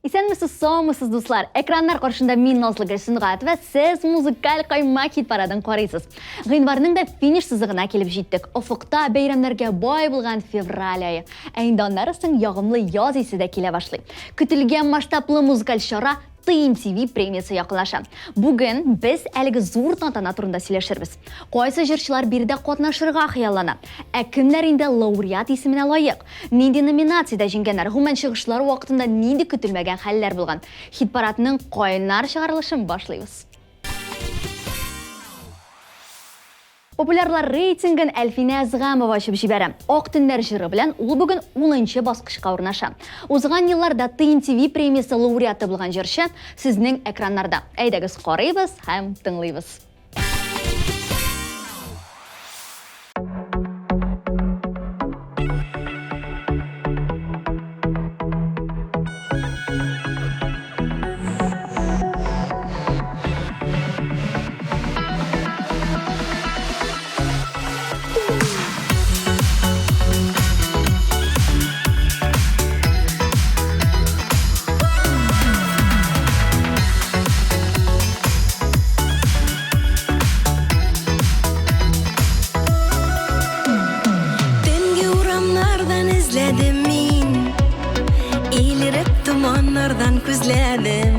İsənmisiz, sağmısız dostlar. Ekranlar qarşısında min Nazlı Sünqat və siz muzikal qaymaq hit paradan qarayısınız. Qınvarının da finish sızığına kelib jetdik. Ufuqda bayramlarga boy bo'lgan fevral ayı. Əyndanlar üçün yağımlı yaz isi də kelə başlayıb. Kütülgən masштабlı muzikal şara TMTV premiyası yaxınlaşa. Bugün biz әлігі зур тантана турында сөйләшербез. Qayсы җырчылар birdə qatнашырга хыяллана? Kimlər инде лауреат исеменә лайык? Нинди номинациядә җиңгәннәр? Гомумән чыгышлар вакытында нинди көтелмәгән хәлләр булган? Хит парадның кайнар чыгарылышын башлыйбыз. Популярлар рейтингін Әлфинә Зғамова ашып җибәрә. Ак төннәр җыры белән ул бүген 10нчы баскычка урнаша. Узган елларда TMTV премиясе лауреаты булган җырчы сезнең экраннарда. Әйдәгез карыйбыз һәм тыңлыйбыз. Tumanlardan küzledim,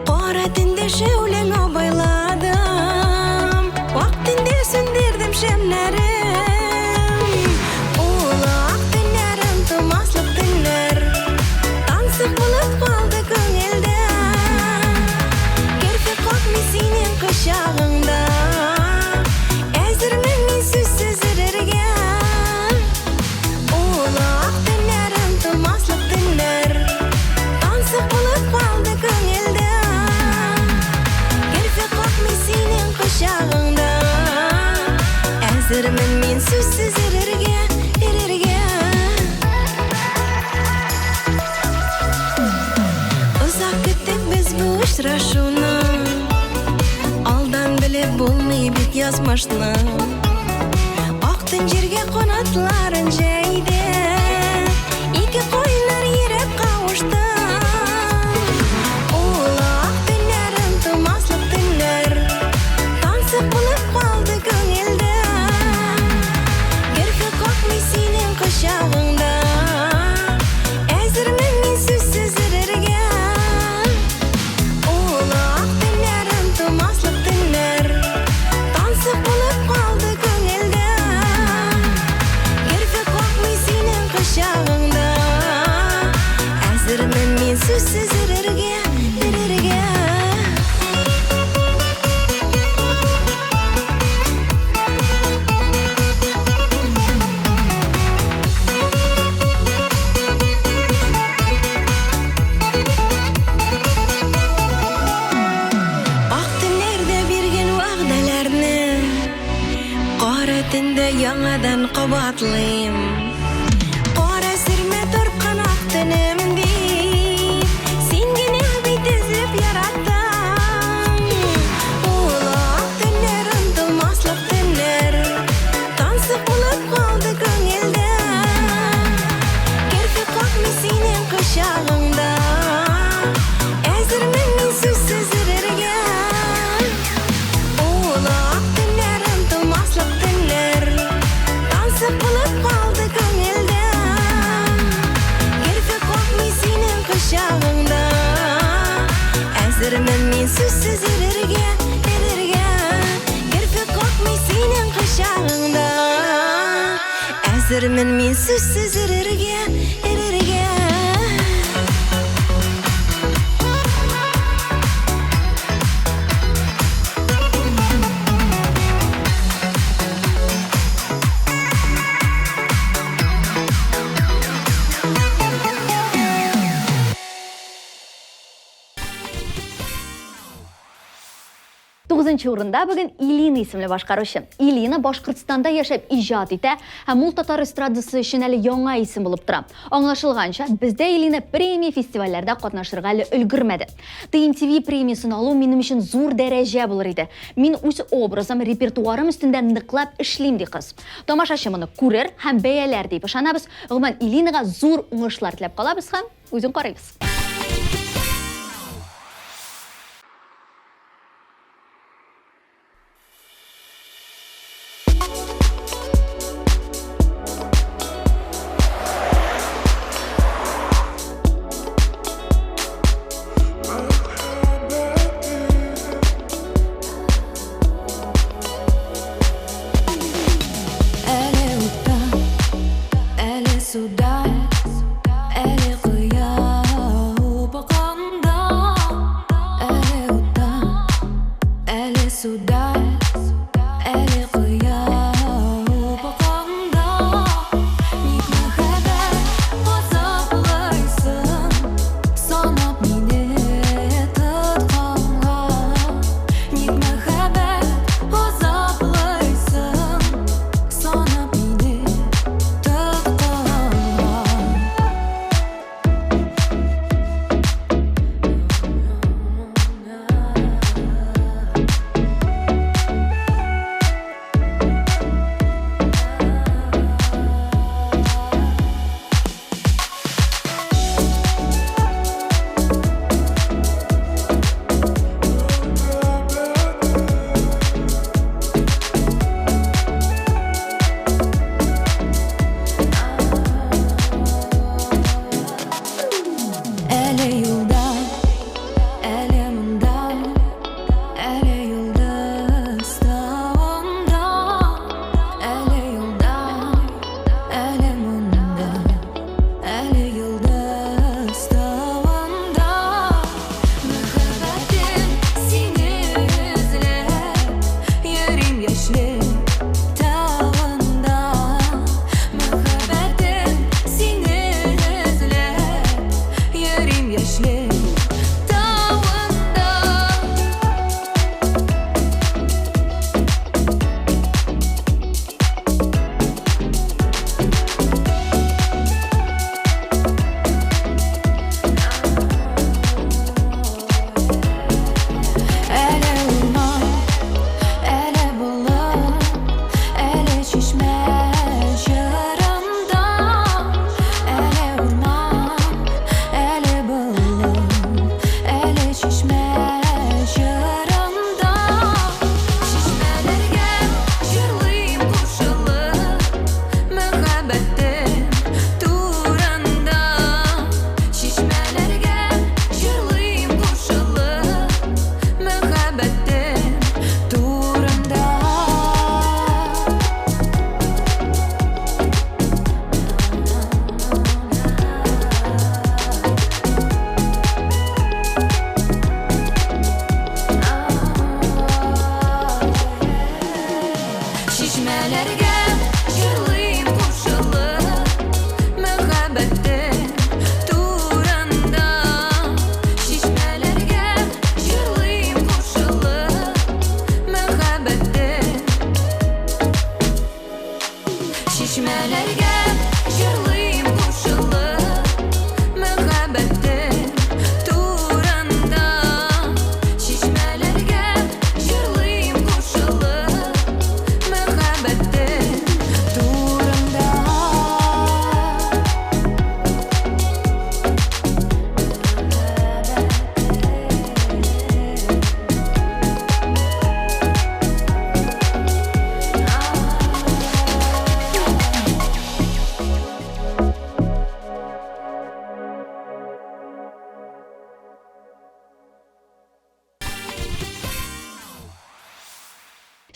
qara tünde şevlen abayladım, vaktinde sündirdim şemlerim. Ulaq tünlerim tumaslık tünler, tansık bulup kaldı gönülde. Kerfe kokmi senin kışağında, ezirmen min süzsüz irergen. Ulaq tünlerim tumaslık tünler, bulup kaldı gönülde. Kerfe kokmi senin kışağında, ezirmen min süzsüz irerge. Uzak küttük biz bu uçraşunu, aldan bilip bulmayı bit yazmışlı. Aktın jirge konatların jeyde, iki koyunlar yerep kavuştu. Kışağında, ezirmen min süzsüz irergen. Ulaq tünlerim tumaslık tünler, tansık bulup kaldı gönülde. Kerfe kokmi senin kışağında, ezirmen min süzsüz irergen. Yanadan qabatlıyım, qara sürme turqan aqtınım deyip, sen gene bitizip yarattın. Ulaq tünlerim tumaslık tünler, tansık bulup kaldı gönülde. Kerfe kokmi senin kışağında, ezirmen min süzsüz irergen. Ulaq tünlerim tumaslık tünler, bulup kaldı gönülde. Kerfe kokmi senin kışağında, ezirmen min süzsüz irergen. Kerfe kokmi senin kışağında, ezirmen min süzsüz irergen. 9-nji orunda bugün Ilina ismli başqaruvchi. Ilina Boshqirdistonda yashab ijod eta, ham ul Tatar estradasi uchun hali yangi ism bo'lib turadi. Anglashilgancha, bizda Ilina premiya festivallarda qatnashirga hali ulgurmadi. TMTV premiyasini oluv menim uchun zo'r daraja bo'lar edi. Men o'z obrazim, repertuarim ustida niqlab ishlayman qiz. Tomoshachi buni ko'rar ham bayalar deb ishonamiz. Umuman Ilinaga zo'r o'ngishlar tilab qolamiz ham, o'zing qaraymiz. Suda, elle est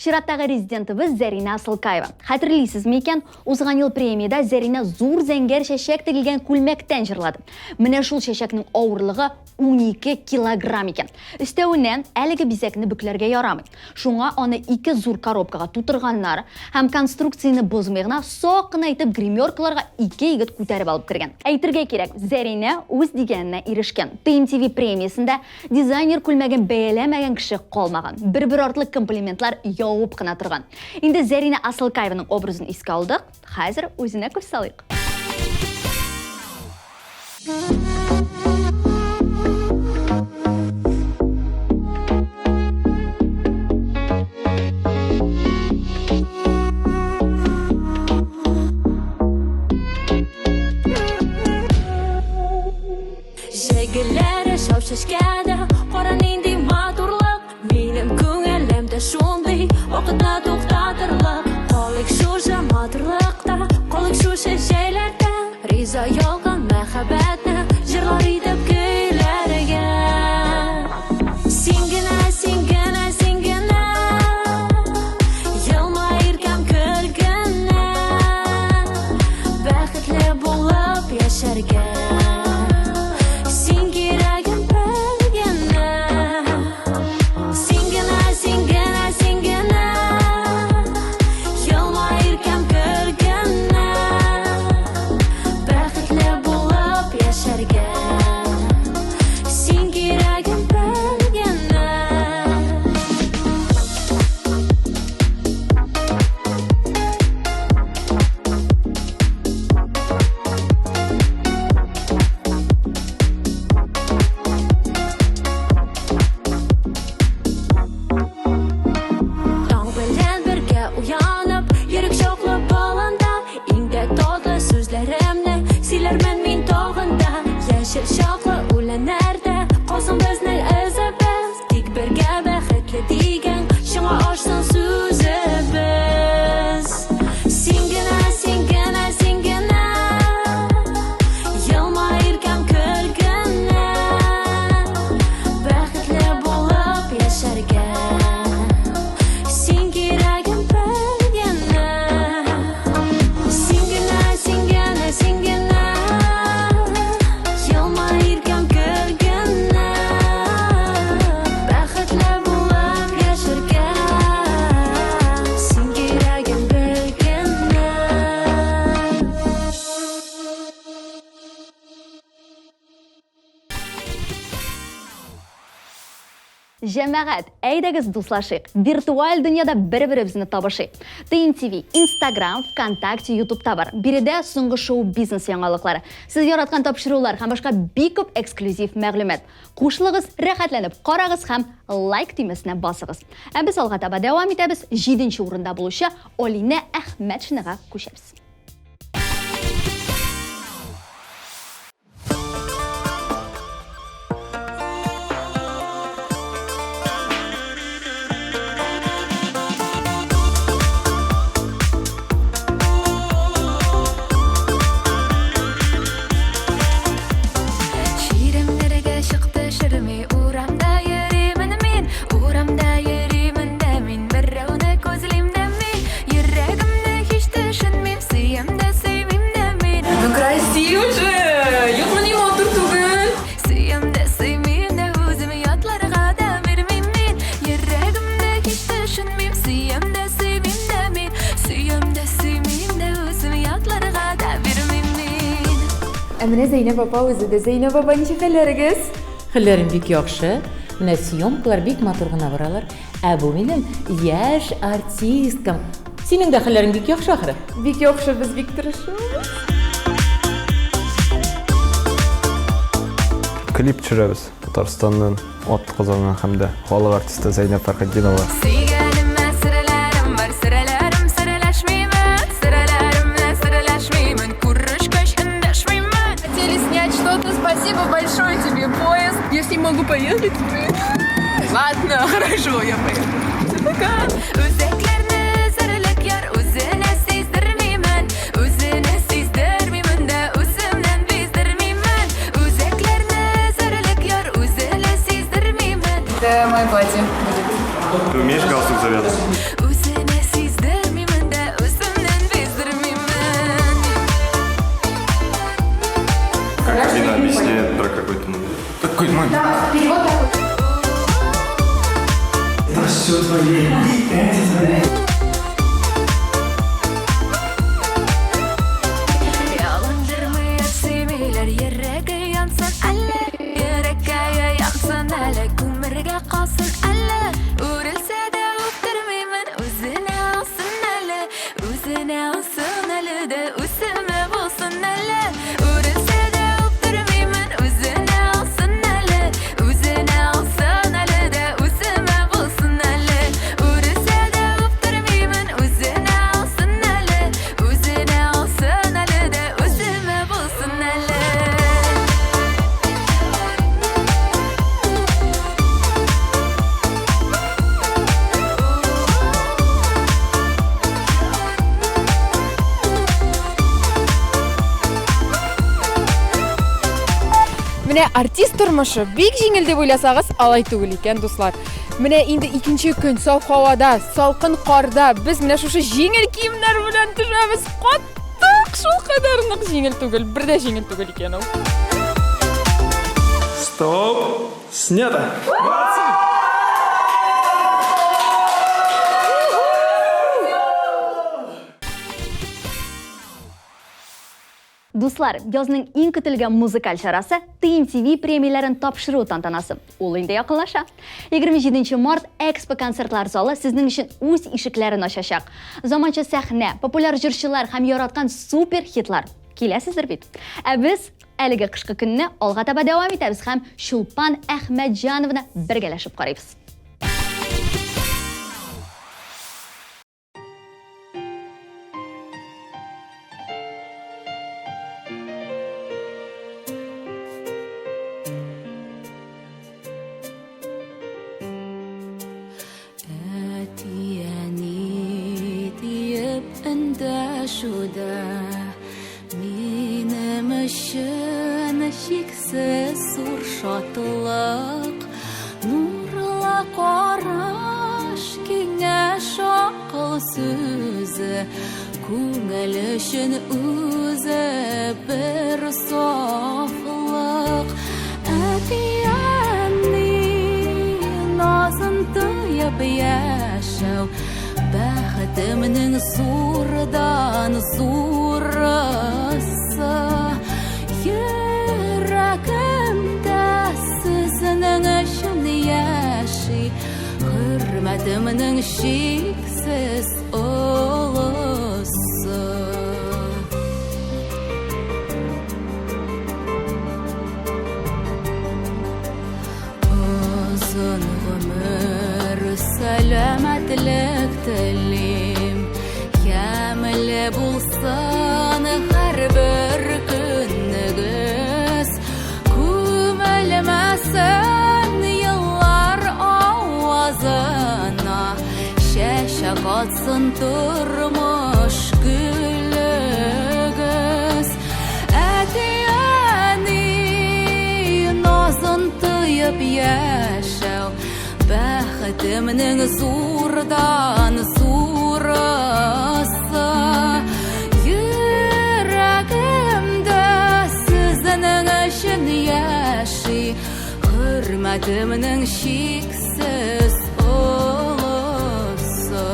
Шираттағы резидентimiz Зәрина Асылкаева. Хәтерлейсізме екен, узған ел премияда Зәрина зур зәңгәр шәшәк тегілген күлмәктән жырлады. Менә шул шәшәкнең авырлыгы 12 килограмм екен. Өстәвеннән әлеге бизәкне бүкләргә ярамый. Шуңа аны 2 зур коробкага тутырганнар һәм конструкцияны бозмый гына сак кына итеп гримеркаларга 2 егет күтәреп алып кергән. Әйтергә кирәк, Зәрина үз дигәненә ирешкән. TMTV премиясында дизайнер күлмәген бәяләмәгән кеше калмаган. Бер артлы комплиментлар явып кына торган. Инде Зәрина Асылкаеваның образын искә алдык. Хәзер үзенә күз салыйк. Şegillere şavşaşkada Qoran indi maturlıq Benim көңелемде şunday Vaqtda to'xtatırlıq Qolik şu matırlıqda Qolik şu şəşəylerde Riza yolgan məxəbətni Jırlar edib köylərə Singina, singina, singina Yılmayırkən kölgünə Bəxtli bulub yaşargən Җәмәгать, әйдәгез дуслашыйк. Виртуаль дөньяда бер-беребезне табышыйк. TMTV, Instagram, ВКонтакте, YouTube'та бар. Биредә соңгы шоу-бизнес яңалыклары. Сез яраткан тапшырулар һәм башка бик күп эксклюзив мәгълүмат. Кушылыгыз, рәхәтләнеп карагыз һәм лайк тимәсенә басыгыз. Ә без алга таба дәвам итәбез. 7нче урында булучы Олина Әхмәтшинага күчәбез. Менә Зәйнәп апа үзе дә. Зәйнәп апа, ничек хәлләрегез? Хәлләрем бик яхшы. Менә съемкалар бик матур гына баралар. Ә бу минем яшь артисткам. Синең дә хәлләрең бик яхшы ахры. Бик яхшы, без бик тырышабыз. Клип төшерәбез. Татарстанның ат кызына һәм дә халык артисты Зәйнәп Фәрхетдинова. Спасибо большое тебе, поезд. Я с ним могу поехать. Ладно, хорошо, я поеду. Пока. Это мое платье. Ты умеешь галстук завязывать? Лина объясняет про какой-то момент. Какой момент? Это все твои. Yalandırmaya semiler yerege yansın alle Yürekkaya yaksın alle Kumirge kalsın alle Uğrilse de öptürmeymen Üzüne alsın alle Üzüne alsın alle de Üzüme bulsun alle Uğrilse de öptürmeymen Üzüne alsın alle Üzüne alsın alle de Üzüme bulsun alle Uğrilse de öptürmeymen Üzüne alsın alle Üzüne alsın alle de Üzüme bulsun alle Менә артист тормышы бик җиңел дип уйласагыз, алай түгел икән, дуслар. Менә инде икенче көн саф һавада, салкын карда без менә шушы җиңел киемнәр белән төшәбез. Каттык, шулкадәр нык җиңел түгел, бер дә җиңел түгел икән ул. Стоп! Снято! Дуслар, язның иң көтелгән музыкаль чарасы TNTV премияларын тапшыру тантанасы. Ул инде якынлаша. 27 март Экспо концертлар залы сезнең өчен үз ишекләрен ачачак. Заманча сәхнә, популяр җырчылар һәм яраткан супер хитлар. Киләсездер бит. Ә без әлеге кышкы көнне алга таба дәвам итәбез һәм Шулпан Әхмәтҗановны бергәләшеп карыйбыз. Минем өчен чиксез зур шатлык, нурлы караш, киңәш акыл сүзе, күңел өчен үзе бер сафлык. Әтияни назын тоеп яшәү, бәхетемнең зурдан зурысы. Йөрәгемдә сезнең өчен яши, хөрмәтемнең чиксез олысы. Uzun ömür, selametlek dilim, Kamil bulsan her bir gününüz, Kümelmesin yıllar avazına, Şeşek atsın durmuş gülügüz. Etiyeni nazın tıyıp yaşav, Бәхетемнең зурдан зурысы. Йөрәгемдә сезнең өчен яши, хөрмәтемнең чиксез олысы.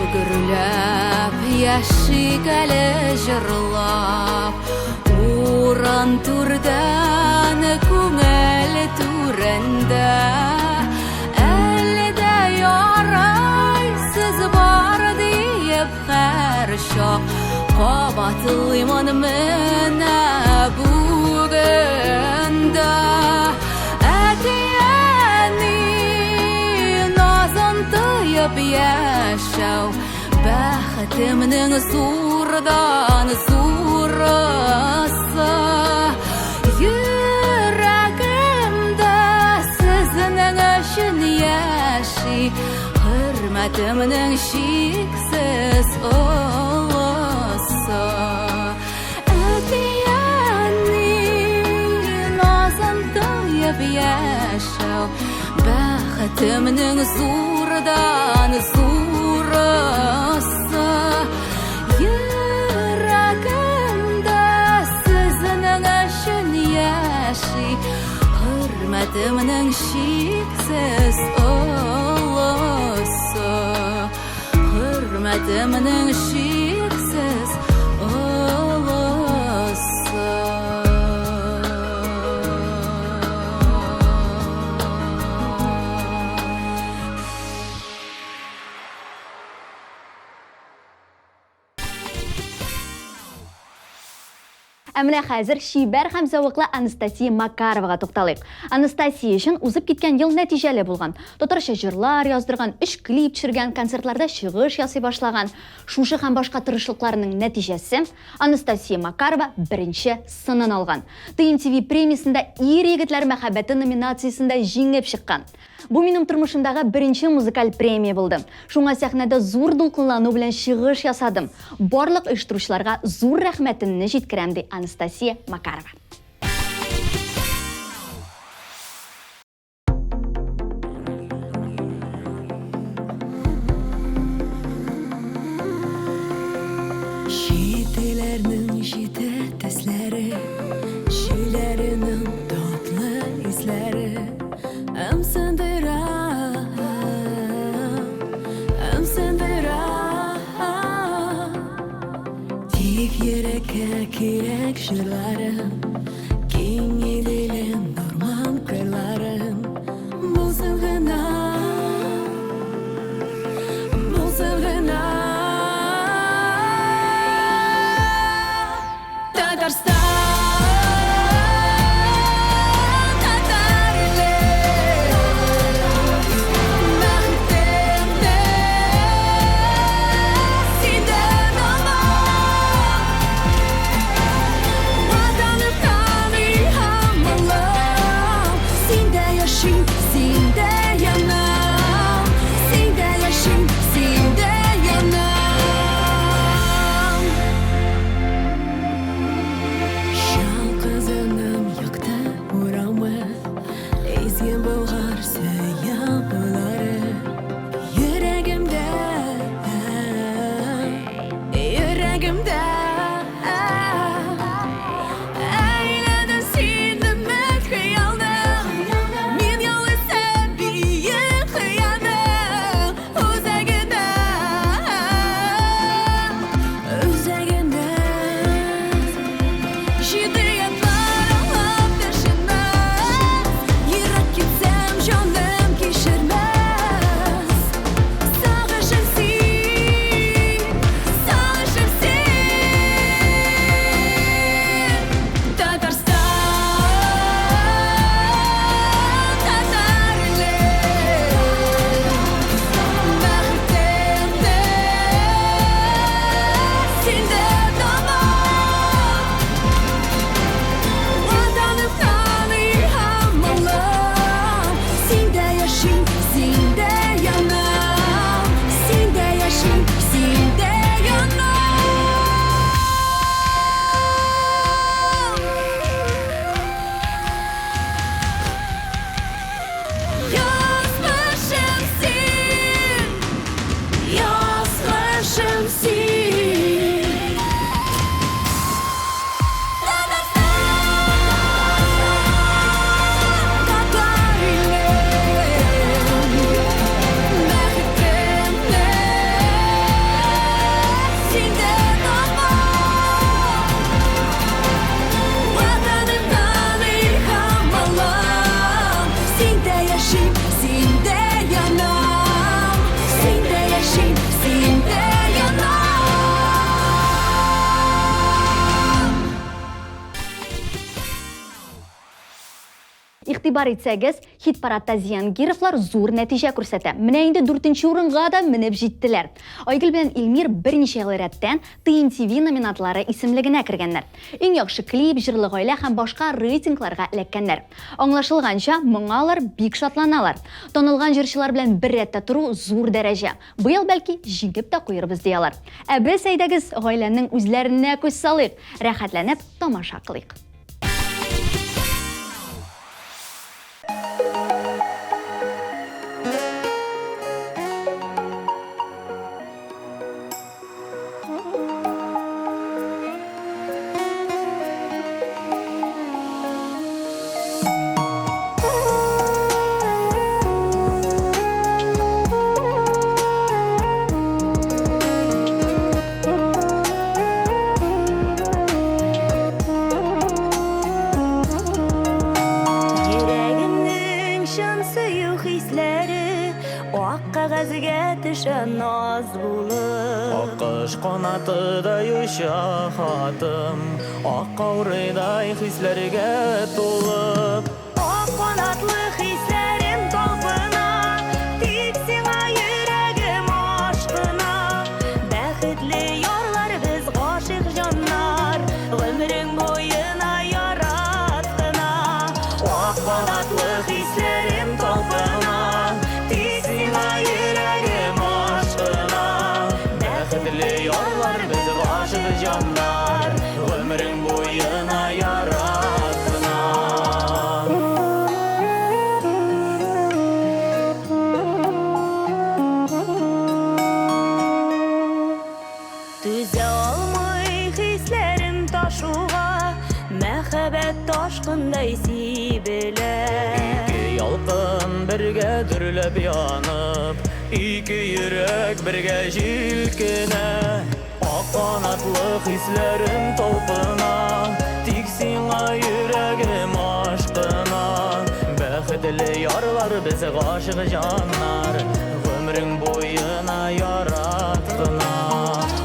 Гөрләп, яшик әле җырлап, урын түрдән күңел түрендә. Әле дә ярай, сез бар диеп һәр чак, кабатлыймын менә бүген дә. Әтияни назын тыеп яшәү, бәхетемнең зурдан зурысы. Йөрәгемдә сезнең өчен яши, хөрмәтемнең чиксез олысы. Әтияни килеп яшәү бәхетемнең зурдан зурысы йөрәгемдә сезнең өчен яши хөрмәтемнең чиксез олысы хөрмәтемнең чиксез Әміне хәзір шибәр һәм зәвыклы Анастасия Макароваға тоқталайық. Анастасия үшін узып кеткен ел нәтижелі болған. Татарча жырлар яздырған, 3 клип төшергән, концертларда чыгыш ясый башлаган. Шушы һәм башка тырышлыкларының нәтижесі Анастасия Макарова беренче сынын алган. ТНТV премиясында ир егетләр мәхәббәте номинациясында җиңеп чыккан. Бу минем тормышымдагы беренче музыкаль премия булды. Шуңа сәхнәдә зур дулкынлану белән чыгыш ясадым. Барлык оештыручыларга зур рәхмәтемне җиткерәм ди Анастасия Макарова. Şiitelернең җитә төсләре, шиләренең татлы исләре, әмсендера, тик йөрәккә кирәк җырларым, киң иделем норман кырларым, булсын гына, булсын гына. Игътибар итсәгез, хит-парадта Зиянгировлар зур нәтиҗә күрсәтә. Менә инде 4нче урынга да менеп җиттеләр. Айгөл белән Илмир берничә ел рәттән ТНТV номинатлары исемлегенә кергәннәр. Иң яхшы клип, җырлы гаилә һәм башка рейтингларга эләккәннәр. Аңлашылганча, моңалар бик шатланалар. Танылган җырчылар белән бер рәттә тору зур дәрәҗә. Быел бәлки җиңеп тә куербыз диялар. Ә без әйдәгез гаиләнең үзләренә күз салыйк, рәхәтләнеп тамаша кылыйк. көзге түшә наз булып. Аккыш канатыдай ұша хатым, ак каурыдай хисләргә тулып. Ак канатлы хисләрем талпына, тик сиңа йөрәгем ашкына. Бәхетле ярлар без гашык җаннар, гомрең буена яраткына. Ак канатлы хисләрем талпына, тик сиңа йөрәгем ашкына. Бәхетле ярлар без гашык җаннар, гомрең буена яраткына. Түзә алмый хисләрем ташуга, мәхәббәт ташкындай сибелә. Ике ялкын бергә дөрләп янып, ике йөрәк бергә җилкенә. Ак канатлы хисләрем талпына, тик сиңа йөрәгем ашкына. Бәхетле ярлар без гашык җаннар, гомрең буена яраткына.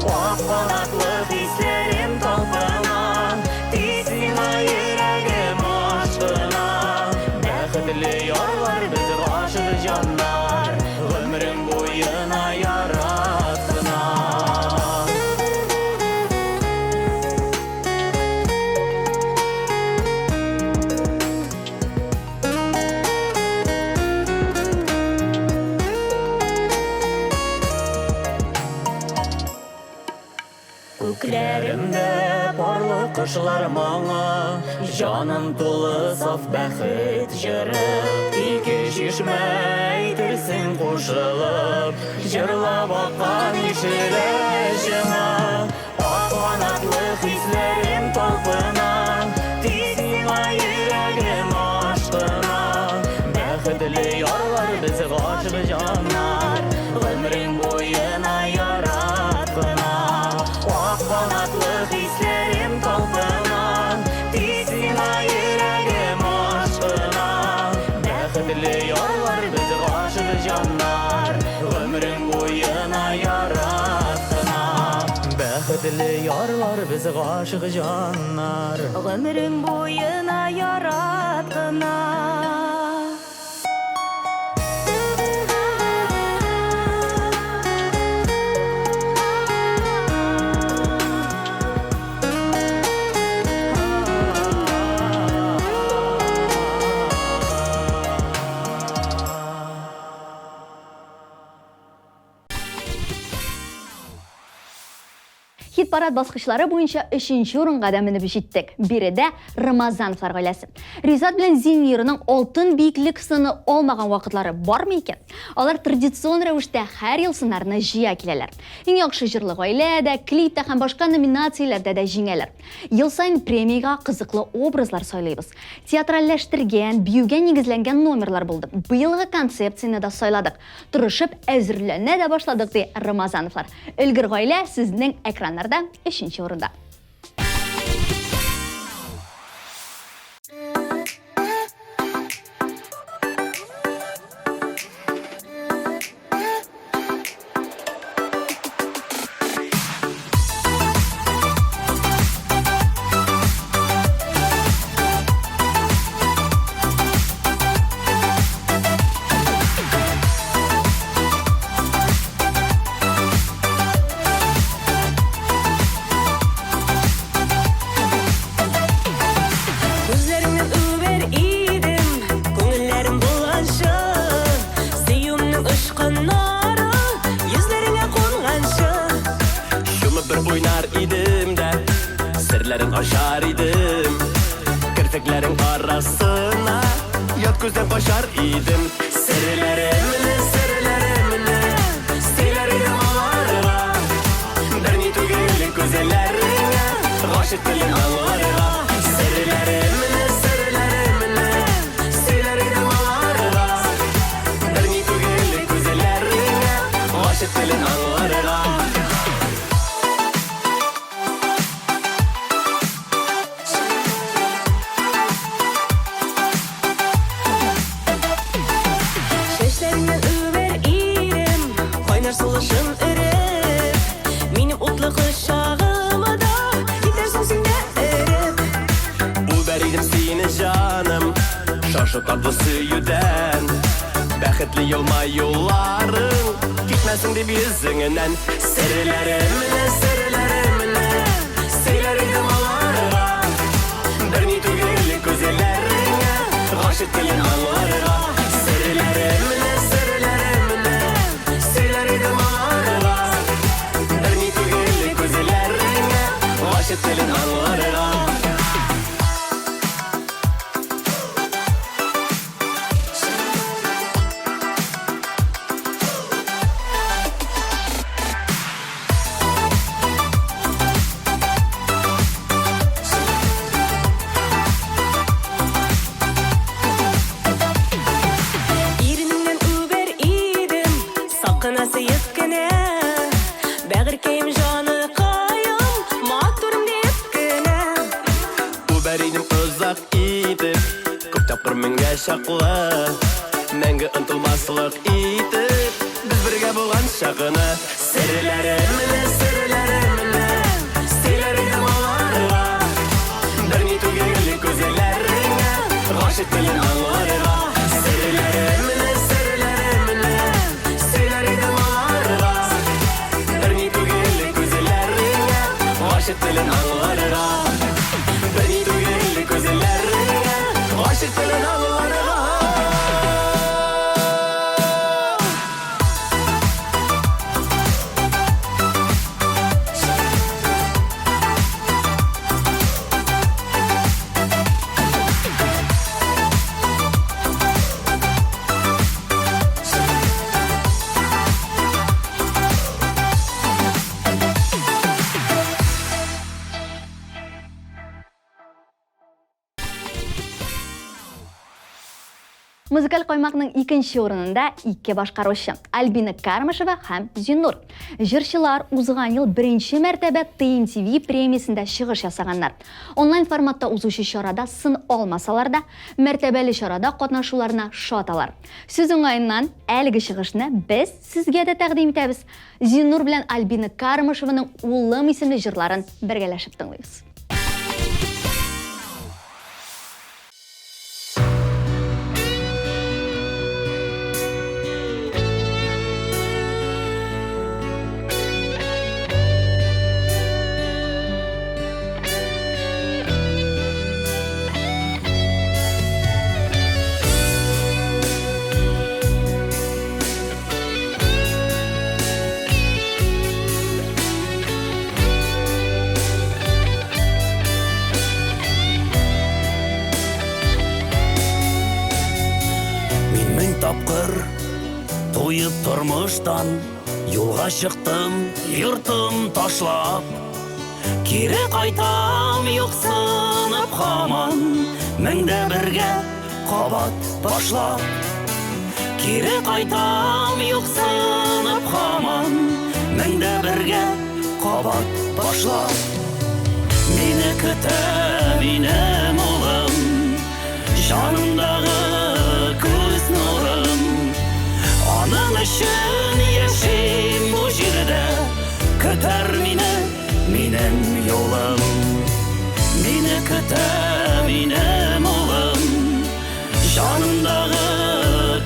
Ак канатлы хисләрем талпына, тик сиңа йөрәгем ашкына. Бәхетле ярлар без гашык җаннар, гомрең буена яраткына. Күкләремдә парлы кышлар маңа, җаным тулы саф бәхет җыры. Ике чишмә әйтерсең кушылып, җырлап аккан ишелә җыңа. Ак канатлы хисләрем талпына, тик сиңа йөрәгем ашкына. Бәхетле ярлар без гашык җаннар, гомрең буена яраткына. Ак канатлы хисләрем талпына, тик сиңа йөрәгем ашкына. Бәхетле ярлар без гашык җаннар, гомрең буена яраткына. Бәхетле ярлар без гашык җаннар, Гомрең буена яраткына. Хит-парад баскычлары буенча 3-нче урынга да менеп җиттек. Биредә Рамазановлар гаиләсе. Ризат белән Зинирның алтын биеклек сыны алмаган вакытлары бармы икән? Алар традицион рәвештә һәр ел сыннарны җыя киләләр. Иң яхшы җырлы гаиләдә, клипта һәм башка номинацияләрдә дә җиңәләр. Ел сайын премиягә кызыклы образлар сайлыйбыз. Театральләштергән, биюгә нигезләнгән номерлар булды. Быелгы концепцияне дә сайладык. Тырышып әзерләнә дә башладык ди Рамазановлар. Өлгер гаилә сезнең экраннарда 3-нче урында. Aşar idim, kirpiklerin arasına yat gözden koşar idim. Sırlarımını, sırlarımını silerim ağlarına. Derni tügelik güzellerine aşık dilim ağlarına. Sırlarımını, sırlarımını silerim ağlarına. Derni tügelik güzellerine aşık dilim ağlarına. сулышын өріп, менің отлы құшағымда кетерсің сен де өріп. Убәридім сені жаным, шашытады сүйуден, бәхетлі елмаюларың кетмәсің деп yüzіңінен. Серлеріміне, серлеріміне, сөйлер едім аларға, бір не түгелі көзелеріңе, ғашық тілін аңларға. Серлеріміне, серлеріміне, сөйлер едім аларға, бір не түгелі көзелеріңе, ғашық тілін аңларға. Бәғіркейім жаны қайым, матурым деп кіні. Убәрейдім ұзақ етіп, көп тапқыр мінге шақлы, мәңгі ұнтылмасылық етіп, біз бірге болған шағыны. Серлеріміне, серлеріміне, сөйлер едім аларға, бір не түгелі көзелеріңе, ғашық тілін аңларға. Серлеріміне, серлеріміне, сөйлер едім аларға, ғашық тілін аңларға, бір не түгелі көзелеріңе, ғашық тілін аңларға. Музыкаль қоймақның екінші орынында ике башқарушы Альбина Кармышева һәм Зиннур. Жыршылар узған ел бірінші мәртәбә TNTV премиясында шығыш ясағаннар. Онлайн форматта узушы шарада сын алмасалар да, мәртәбәлі шарада қатнашуларына шаталар. Сөз оңайынан әлгі шығышны біз сізге де тәқдим етәбіз. Зиннур белән Альбина Кармышеваның улым исемле жырларын бергәләшеп тыңлайбыз. Тапқыр тойып тұрмыштан, юлға шықтым, йұртым ташлап. Кері қайтам, юқсынып қаман, міңді бірге қабат башлап. Кері қайтам, юқсынып қаман, міңді бірге қабат башлап. Мені күті, менім ұлым, жанымдағы көз нұрым. Аның үшін ешім бұл жерді, күтер мені, менің yolым. Мені күті, менім ұлым, жанымдағы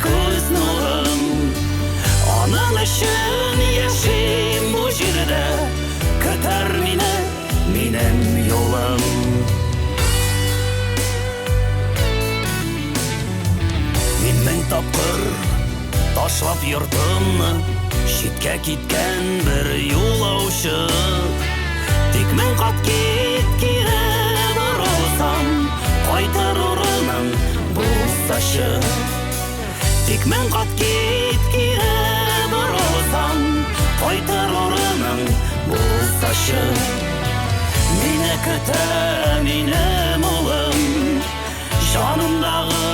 көз нұрым. Аның үшін ешім бұл жерді, күтер мені, менің yolым. Мен тапқыр ташлап йұртымны, шетке кеткен бір юлаушы. Тек мен қат кеткені бұрылсам, қайтар орының болсашы. Тек мен қат кеткені бұрылсам, қайтар орының болсашы. Мені күті, менім ұлым, жанымдағы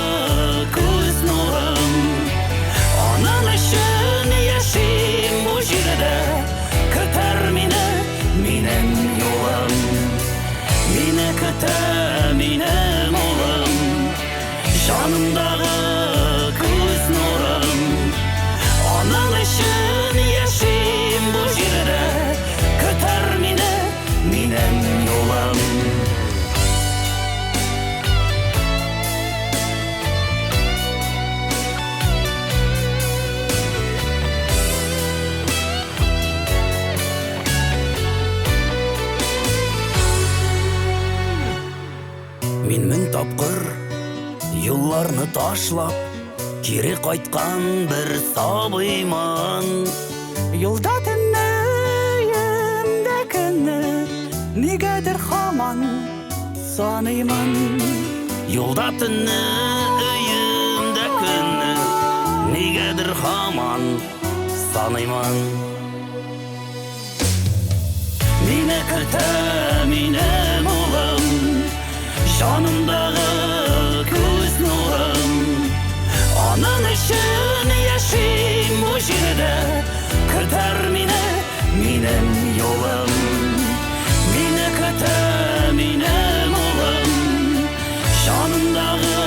көз нұрым. Аның үшін ешім бұл жерді, күтер мені, менің yolым. Мені күті, менім ұлым, жанымдағы көз нұрым. Аның үшін ешім тапқыр юлларны ташлап кире кайткан бер сабыйман. Юлда төнне өемдә көнне нигәдер һаман саныйман. Юлда төнне өемдә көнне нигәдер һаман саныйман. Мине көтә минем улым, жанымдагы күз нурым. Аның өчен яшим бу җирдә, көтәр мине минем юлым. Мине көтә минем улым, жанымдагы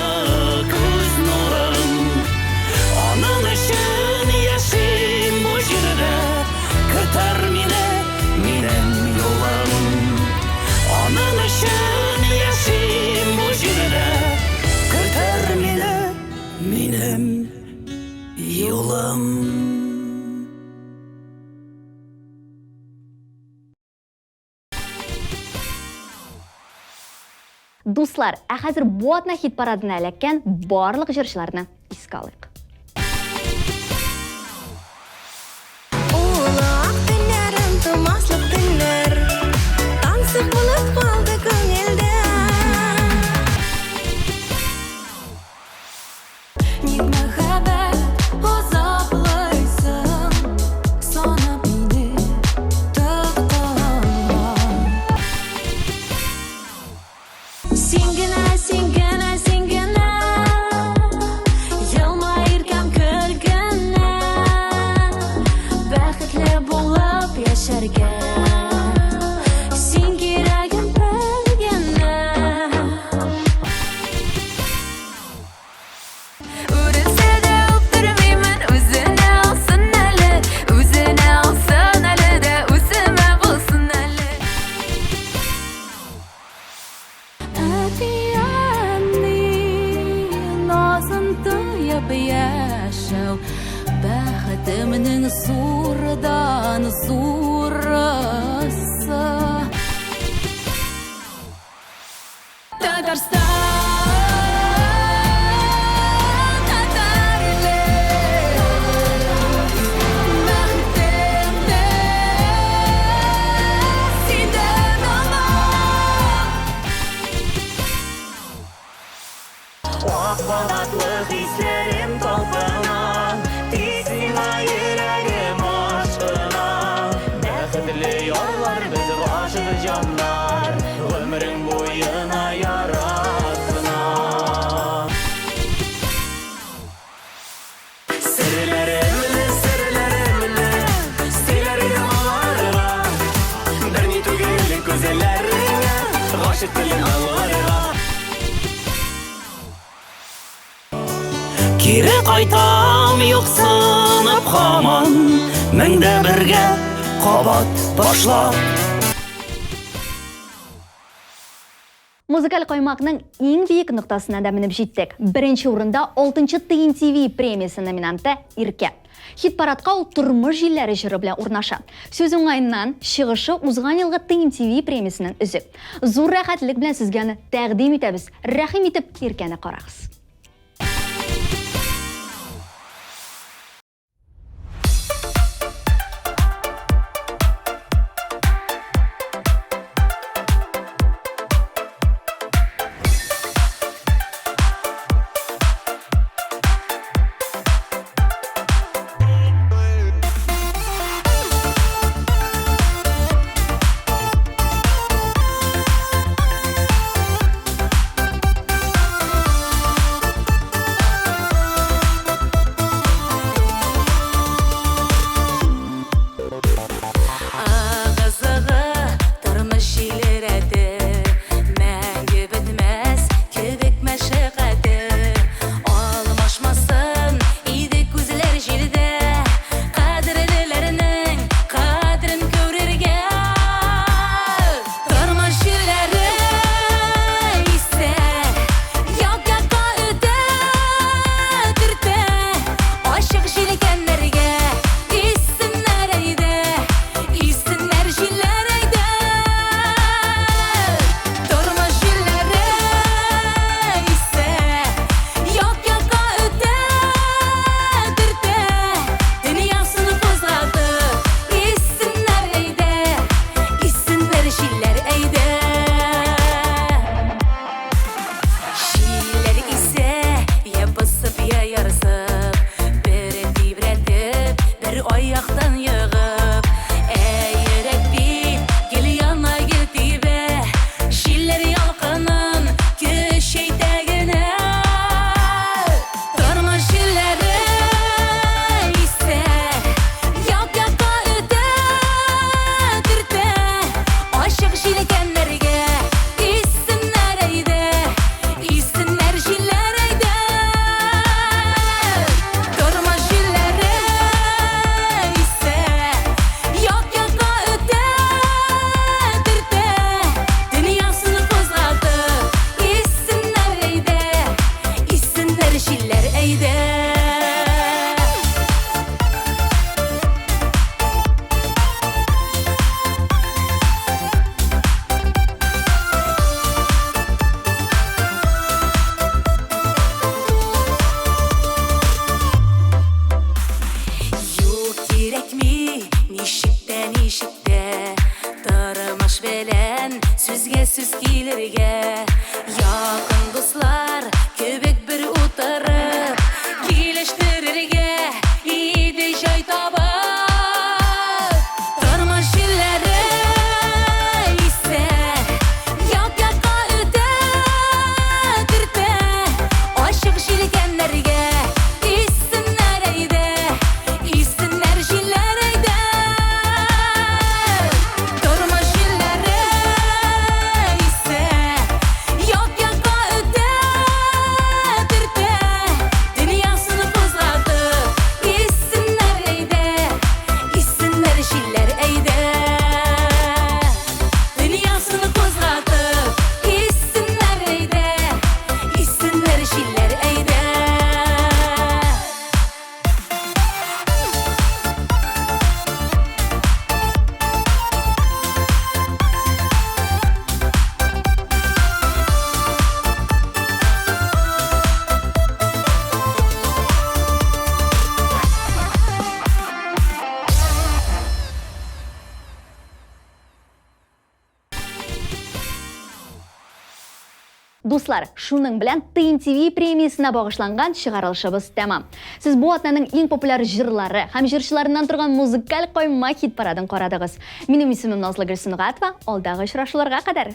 күз нурым. Аның өчен яшим бу җирдә, көтәр мине минем юлым. Аның өчен яшим бу җирдә, көтәр мине минем юлым. Дуслар, хәзер бу атна хит парадына эләккән барлык җырчыларны искә алыйк. Улак төннәрем тумаслык төннәр, тансык булып калды күңелдә. Ник мәхәббәт азаплыйсың, санап мине тоткынлар. Син генә, син генә, син генә, елмаеркән көлгәнә, бәхетле булып яшәргә. Син кирәгем бер генә. Үрелсә дә үптермимен, үзенә алсын әле, үзенә алсын әле дә, үземә булсын әле. Назын тоеп яшәү, бәхетемнең зурдан зурысы. Татарстан, татарлар, бәхетемне синдән алам. Ак балатлы хисләрем талпына, тик сиңа йөрәгем ашкына. Бәхетле ярлар без гашык җаннар, гомерең буена ярасына. Серләремне, серләремне, сөйләргә аларга, берни түгел күзләреңә, гашык телен аларга. Кире кайтам юксынып һаман, меңдә бергә кабат башлап. Музыкаль каймакның иң биек ноктасына да менеп җиттек. Беренче урында 6-нчы Тыйын ТВ премиясы номинанты Иркә. Хит-парадка ул тормыш җилләре җыры белән урнаша. Сүз уңаеннан чыгышы узган елгы Тыйын ТВ премиясының үзек. Зур рәхәтлек белән сезгә аны тәкъдим итәбез. Рәхим итеп Иркәне карагыз. ишектен ишекте тырмыш белән сүзгә сүз килергә якын дуслар көбек бер утырып килештерергә иде җай табып тырмыш җилләре исә як-якка үтә кертә ачык җилкәннәргә исеннәр әйдә исеннәр җилләр әйдә тырмыш җилләре исә як-якка үтә кертә дөньясын кузгатып исеннәр әйдә исеннәр җилләр әйдә дөньясын кузгатып исеннәр әйдә исеннәр җилләр әйдә Дуслар, шуның белән Тыйын ТВ премиясына багышланган чыгарылышыбыз тәмам. Сез бу атнаның иң популяр җырлары һәм җырчыларыннан торган музыкаль кайма хит парадын карадыгыз. Минем исемем Назлы Гөлсөнгатова. Алдагы очрашуларга кадәр.